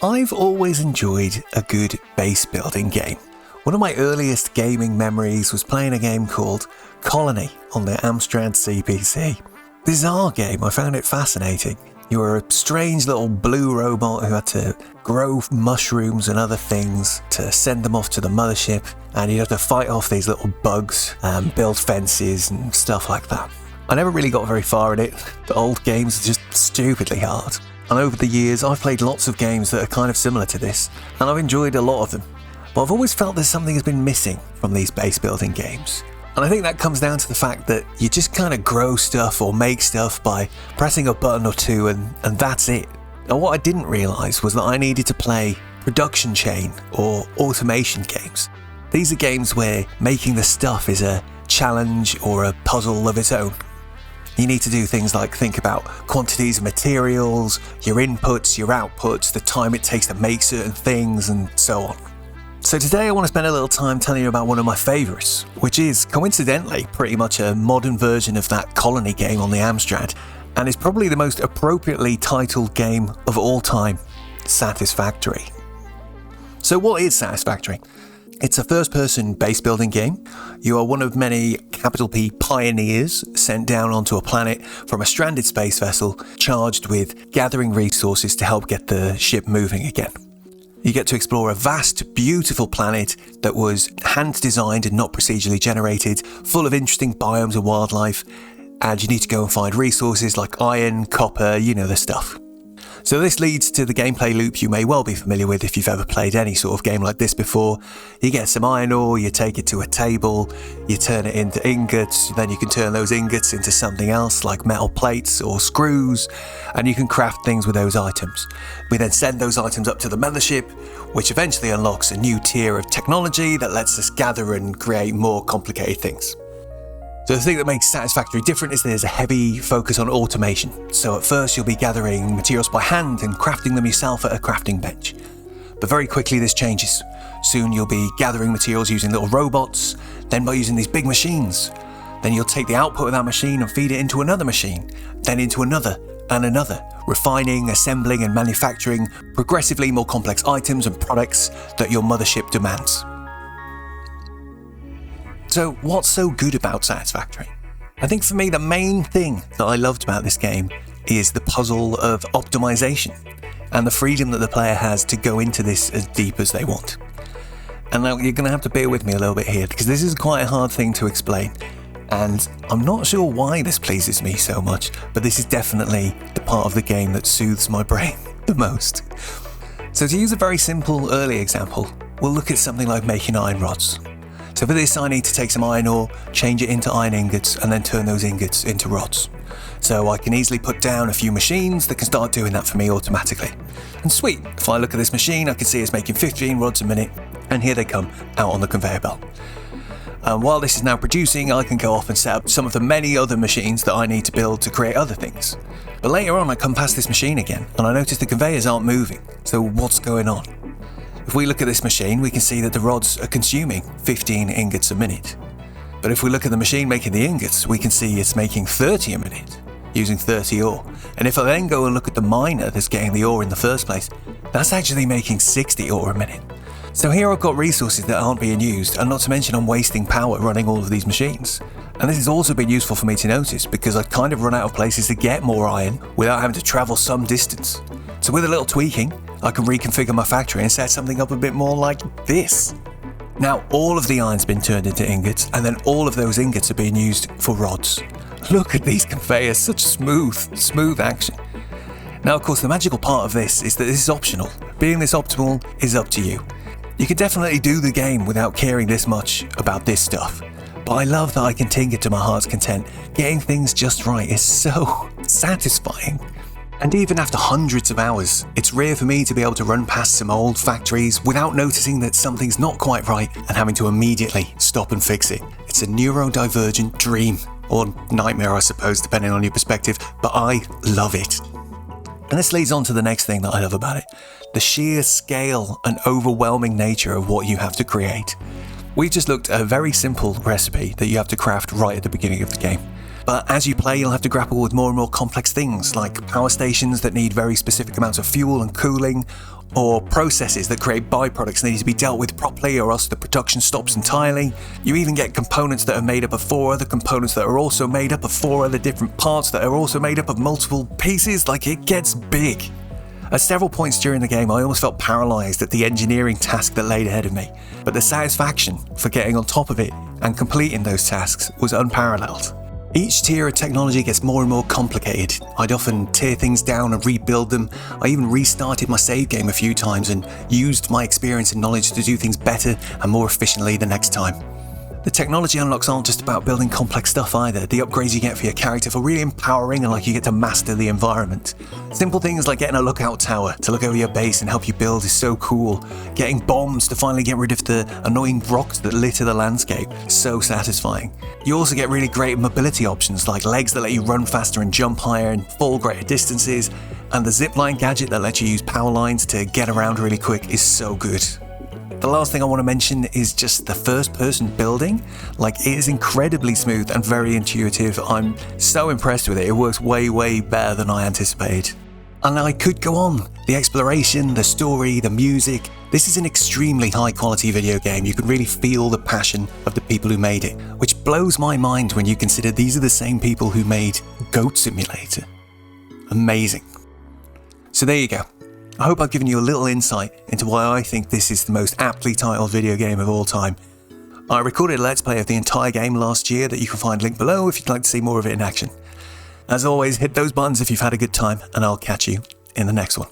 I've always enjoyed a good base building game. One of my earliest gaming memories was playing a game called Colony on the Amstrad CPC. Bizarre game, I found it fascinating. You were a strange little blue robot who had to grow mushrooms and other things to send them off to the mothership, and you'd have to fight off these little bugs and build fences and stuff like that. I never really got very far in it. The old games are just stupidly hard. And over the years, I've played lots of games that are kind of similar to this, and I've enjoyed a lot of them. But I've always felt there's something has been missing from these base building games. And I think that comes down to the fact that you just kind of grow stuff or make stuff by pressing a button or two, and that's it. And what I didn't realise was that I needed to play production chain or automation games. These are games where making the stuff is a challenge or a puzzle of its own. You need to do things like think about quantities of materials, your inputs, your outputs, the time it takes to make certain things, and so on. So today I want to spend a little time telling you about one of my favourites, which is, coincidentally, pretty much a modern version of that Colony game on the Amstrad, and is probably the most appropriately titled game of all time, Satisfactory. So what is Satisfactory? It's a first-person base-building game. You are one of many capital P pioneers sent down onto a planet from a stranded space vessel charged with gathering resources to help get the ship moving again. You get to explore a vast, beautiful planet that was hand-designed and not procedurally generated, full of interesting biomes and wildlife, and you need to go and find resources like iron, copper, you know the stuff. So this leads to the gameplay loop you may well be familiar with if you've ever played any sort of game like this before. You get some iron ore, you take it to a table, you turn it into ingots, then you can turn those ingots into something else like metal plates or screws, and you can craft things with those items. We then send those items up to the mothership, which eventually unlocks a new tier of technology that lets us gather and create more complicated things. So the thing that makes Satisfactory different is there's a heavy focus on automation. So at first you'll be gathering materials by hand and crafting them yourself at a crafting bench. But very quickly this changes. Soon you'll be gathering materials using little robots, then by using these big machines. Then you'll take the output of that machine and feed it into another machine, then into another and another, refining, assembling and manufacturing progressively more complex items and products that your mothership demands. So what's so good about Satisfactory? I think for me the main thing that I loved about this game is the puzzle of optimization and the freedom that the player has to go into this as deep as they want. And now you're going to have to bear with me a little bit here because this is quite a hard thing to explain, and I'm not sure why this pleases me so much, but this is definitely the part of the game that soothes my brain the most. So to use a very simple early example, we'll look at something like making iron rods. So for this I need to take some iron ore, change it into iron ingots, and then turn those ingots into rods. So I can easily put down a few machines that can start doing that for me automatically. And sweet, if I look at this machine I can see it's making 15 rods a minute, and here they come out on the conveyor belt. And while this is now producing, I can go off and set up some of the many other machines that I need to build to create other things. But later on I come past this machine again, and I notice the conveyors aren't moving. So what's going on? If we look at this machine, we can see that the rods are consuming 15 ingots a minute. But if we look at the machine making the ingots, we can see it's making 30 a minute, using 30 ore. And if I then go and look at the miner that's getting the ore in the first place, that's actually making 60 ore a minute. So here I've got resources that aren't being used, and not to mention I'm wasting power running all of these machines. And this has also been useful for me to notice because I've kind of run out of places to get more iron without having to travel some distance. So with a little tweaking, I can reconfigure my factory and set something up a bit more like this. Now all of the iron's been turned into ingots, and then all of those ingots are being used for rods. Look at these conveyors, such smooth action. Now of course the magical part of this is that this is optional. Being this optimal is up to you. You can definitely do the game without caring this much about this stuff. But I love that I can tinker to my heart's content. Getting things just right is so satisfying. And even after hundreds of hours, it's rare for me to be able to run past some old factories without noticing that something's not quite right and having to immediately stop and fix it. It's a neurodivergent dream, or nightmare I suppose, depending on your perspective, but I love it. And this leads on to the next thing that I love about it, the sheer scale and overwhelming nature of what you have to create. We've just looked at a very simple recipe that you have to craft right at the beginning of the game. But as you play, you'll have to grapple with more and more complex things, like power stations that need very specific amounts of fuel and cooling, or processes that create byproducts that need to be dealt with properly or else the production stops entirely. You even get components that are made up of 4 other components that are also made up of 4 other different parts that are also made up of multiple pieces. Like, it gets big. At several points during the game, I almost felt paralysed at the engineering task that laid ahead of me, but the satisfaction for getting on top of it and completing those tasks was unparalleled. Each tier of technology gets more and more complicated. I'd often tear things down and rebuild them. I even restarted my save game a few times and used my experience and knowledge to do things better and more efficiently the next time. The technology unlocks aren't just about building complex stuff either. The upgrades you get for your character feel really empowering and like you get to master the environment. Simple things like getting a lookout tower to look over your base and help you build is so cool. Getting bombs to finally get rid of the annoying rocks that litter the landscape is so satisfying. You also get really great mobility options like legs that let you run faster and jump higher and fall greater distances, and the zipline gadget that lets you use power lines to get around really quick is so good. The last thing I want to mention is just the first person building. Like, it is incredibly smooth and very intuitive. I'm so impressed with it. It works way better than I anticipated. And I could go on. The exploration, the story, the music. This is an extremely high quality video game. You can really feel the passion of the people who made it, which blows my mind when you consider these are the same people who made Goat Simulator. Amazing. So there you go. I hope I've given you a little insight into why I think this is the most aptly titled video game of all time. I recorded a Let's Play of the entire game last year that you can find linked below if you'd like to see more of it in action. As always, hit those buttons if you've had a good time, and I'll catch you in the next one.